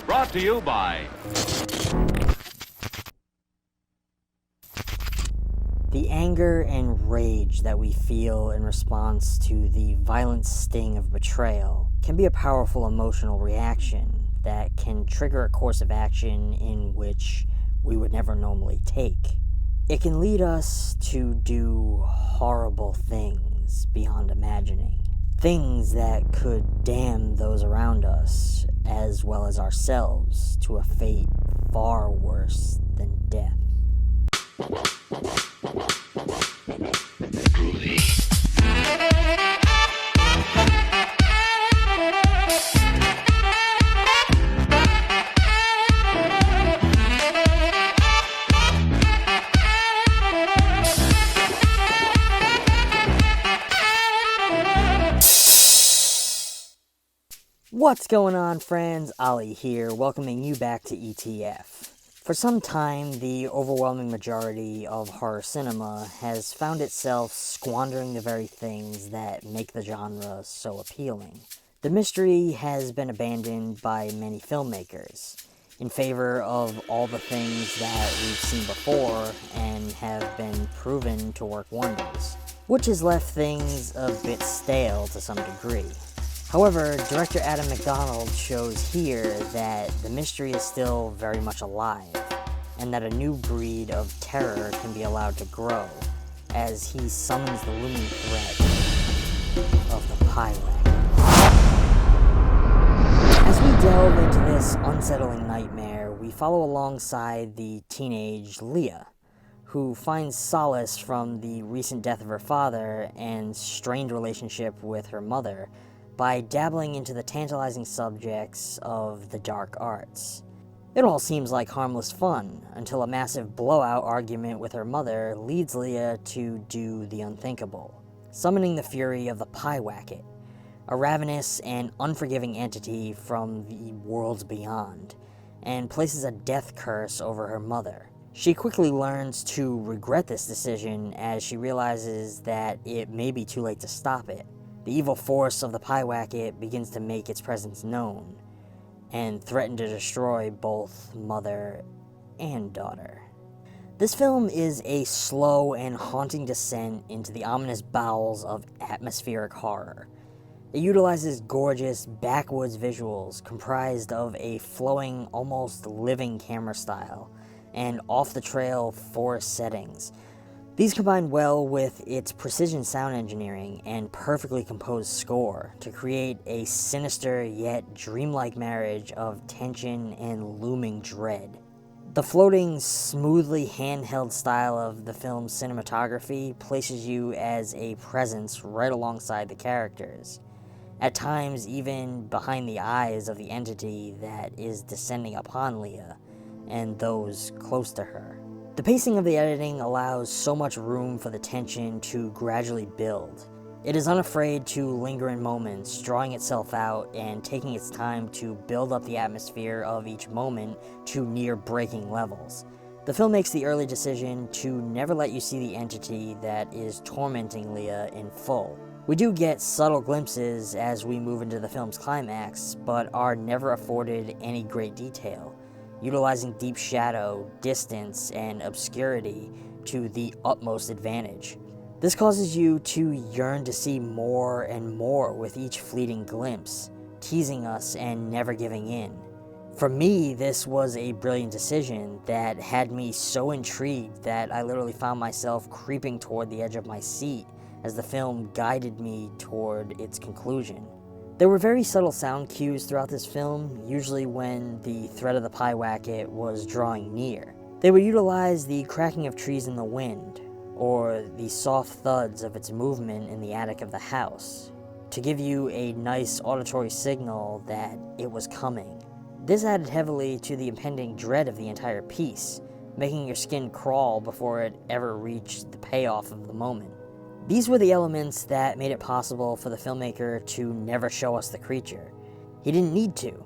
Brought to you by... The anger and rage that we feel in response to the violent sting of betrayal can be a powerful emotional reaction that can trigger a course of action in which we would never normally take. It can lead us to do horrible things beyond imagining. Things that could damn those around us, as well as ourselves, to a fate far worse than death. What's going on, friends? Ollie here, welcoming you back to ETF. For some time, the overwhelming majority of horror cinema has found itself squandering the very things that make the genre so appealing. The mystery has been abandoned by many filmmakers in favor of all the things that we've seen before and have been proven to work wonders, which has left things a bit stale to some degree. However, director Adam McDonald shows here that the mystery is still very much alive, and that a new breed of terror can be allowed to grow, as he summons the looming threat of the Pyewacket. As we delve into this unsettling nightmare, we follow alongside the teenage Leah, who finds solace from the recent death of her father and strained relationship with her mother by dabbling into the tantalizing subjects of the dark arts. It all seems like harmless fun, until a massive blowout argument with her mother leads Leah to do the unthinkable, summoning the fury of the Pyewacket, a ravenous and unforgiving entity from the worlds beyond, and places a death curse over her mother. She quickly learns to regret this decision as she realizes that it may be too late to stop it. The evil force of the Pyewacket begins to make its presence known, and threaten to destroy both mother and daughter. This film is a slow and haunting descent into the ominous bowels of atmospheric horror. It utilizes gorgeous backwoods visuals comprised of a flowing, almost living camera style, and off-the-trail forest settings. These combine well with its precision sound engineering and perfectly composed score to create a sinister yet dreamlike marriage of tension and looming dread. The floating, smoothly handheld style of the film's cinematography places you as a presence right alongside the characters, at times even behind the eyes of the entity that is descending upon Leah and those close to her. The pacing of the editing allows so much room for the tension to gradually build. It is unafraid to linger in moments, drawing itself out and taking its time to build up the atmosphere of each moment to near breaking levels. The film makes the early decision to never let you see the entity that is tormenting Leah in full. We do get subtle glimpses as we move into the film's climax, but are never afforded any great detail, utilizing deep shadow, distance, and obscurity to the utmost advantage. This causes you to yearn to see more and more with each fleeting glimpse, teasing us and never giving in. For me, this was a brilliant decision that had me so intrigued that I literally found myself creeping toward the edge of my seat as the film guided me toward its conclusion. There were very subtle sound cues throughout this film, usually when the threat of the Pyewacket was drawing near. They would utilize the cracking of trees in the wind, or the soft thuds of its movement in the attic of the house, to give you a nice auditory signal that it was coming. This added heavily to the impending dread of the entire piece, making your skin crawl before it ever reached the payoff of the moment. These were the elements that made it possible for the filmmaker to never show us the creature. He didn't need to,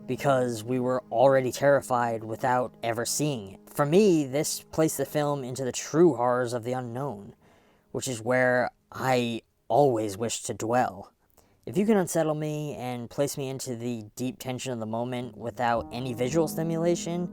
because we were already terrified without ever seeing it. For me, this placed the film into the true horrors of the unknown, which is where I always wished to dwell. If you can unsettle me and place me into the deep tension of the moment without any visual stimulation,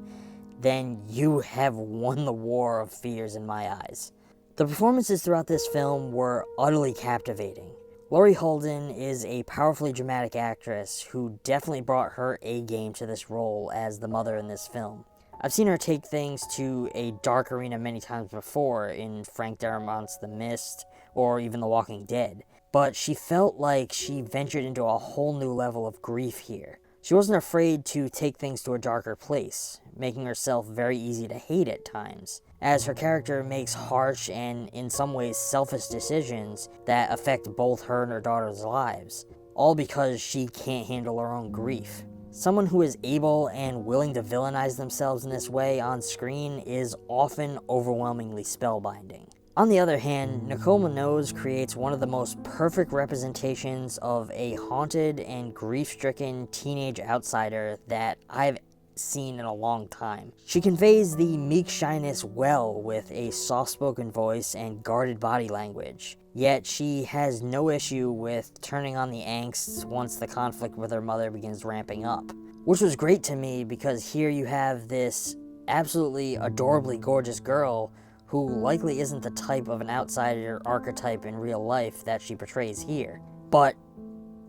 then you have won the war of fears in my eyes. The performances throughout this film were utterly captivating. Laurie Holden is a powerfully dramatic actress who definitely brought her A-game to this role as the mother in this film. I've seen her take things to a dark arena many times before in Frank Daramont's The Mist or even The Walking Dead, but she felt like she ventured into a whole new level of grief here. She wasn't afraid to take things to a darker place, making herself very easy to hate at times, as her character makes harsh and, in some ways, selfish decisions that affect both her and her daughter's lives, all because she can't handle her own grief. Someone who is able and willing to villainize themselves in this way on screen is often overwhelmingly spellbinding. On the other hand, Nicole Minogue creates one of the most perfect representations of a haunted and grief-stricken teenage outsider that I've seen in a long time. She conveys the meek shyness well with a soft-spoken voice and guarded body language, yet she has no issue with turning on the angst once the conflict with her mother begins ramping up. Which was great to me because here you have this absolutely adorably gorgeous girl who likely isn't the type of an outsider archetype in real life that she portrays here, but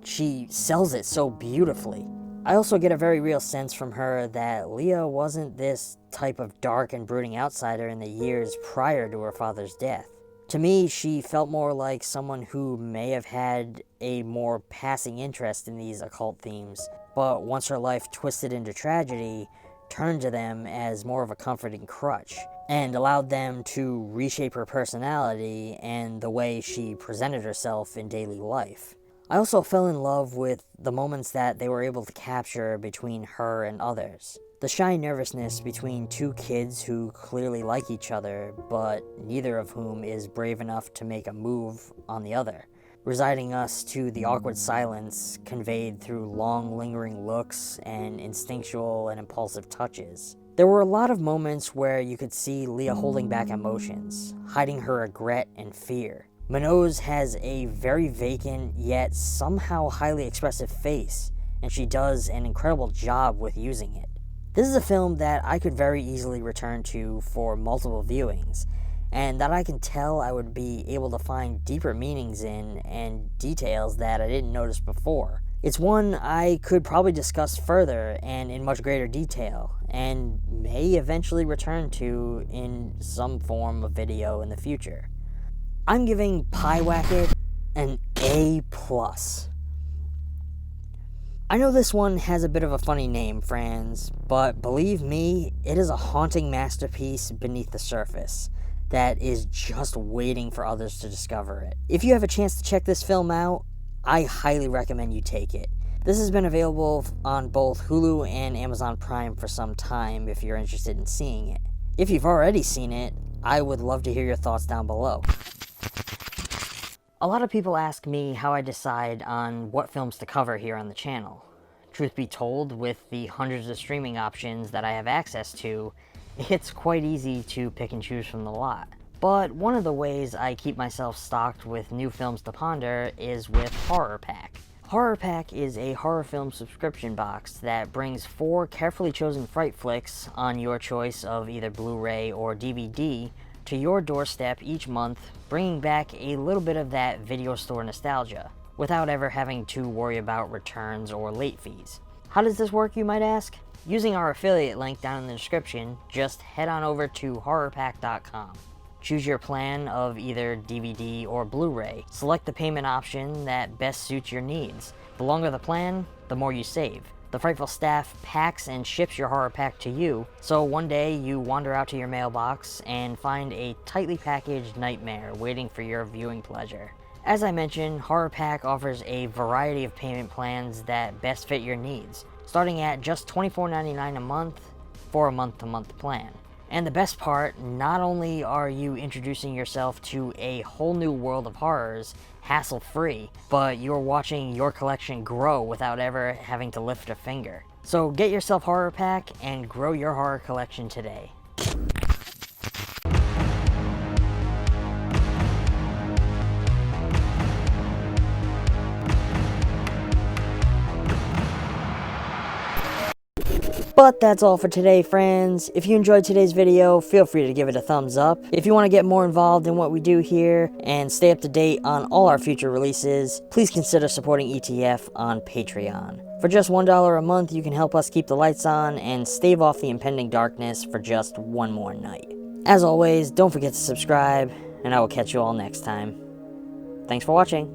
she sells it so beautifully. I also get a very real sense from her that Leah wasn't this type of dark and brooding outsider in the years prior to her father's death. To me, she felt more like someone who may have had a more passing interest in these occult themes, but once her life twisted into tragedy, turned to them as more of a comforting crutch, and allowed them to reshape her personality and the way she presented herself in daily life. I also fell in love with the moments that they were able to capture between her and others. The shy nervousness between two kids who clearly like each other, but neither of whom is brave enough to make a move on the other, residing us to the awkward silence conveyed through long, lingering looks and instinctual and impulsive touches. There were a lot of moments where you could see Leah holding back emotions, hiding her regret and fear. Minogue has a very vacant, yet somehow highly expressive face, and she does an incredible job with using it. This is a film that I could very easily return to for multiple viewings, and that I can tell I would be able to find deeper meanings in and details that I didn't notice before. It's one I could probably discuss further and in much greater detail, and may eventually return to in some form of video in the future. I'm giving Pyewacket an A+. I know this one has a bit of a funny name, friends, but believe me, it is a haunting masterpiece beneath the surface that is just waiting for others to discover it. If you have a chance to check this film out, I highly recommend you take it. This has been available on both Hulu and Amazon Prime for some time if you're interested in seeing it. If you've already seen it, I would love to hear your thoughts down below. A lot of people ask me how I decide on what films to cover here on the channel. Truth be told, with the hundreds of streaming options that I have access to, it's quite easy to pick and choose from the lot. But one of the ways I keep myself stocked with new films to ponder is with Horror Pack. Horror Pack is a horror film subscription box that brings 4 carefully chosen fright flicks on your choice of either Blu-ray or DVD to your doorstep each month, bringing back a little bit of that video store nostalgia, without ever having to worry about returns or late fees. How does this work, you might ask? Using our affiliate link down in the description, just head on over to horrorpack.com. Choose your plan of either DVD or Blu-ray. Select the payment option that best suits your needs. The longer the plan, the more you save. The Frightful staff packs and ships your horror pack to you, so one day you wander out to your mailbox and find a tightly packaged nightmare waiting for your viewing pleasure. As I mentioned, Horror Pack offers a variety of payment plans that best fit your needs, starting at just $24.99 a month for a month-to-month plan. And the best part, not only are you introducing yourself to a whole new world of horrors, hassle-free, but you're watching your collection grow without ever having to lift a finger. So get yourself Horror Pack and grow your horror collection today. But that's all for today, friends. If you enjoyed today's video, feel free to give it a thumbs up. If you want to get more involved in what we do here and stay up to date on all our future releases, please consider supporting ETF on Patreon. For just $1 a month, you can help us keep the lights on and stave off the impending darkness for just one more night. As always, don't forget to subscribe, and I will catch you all next time. Thanks for watching.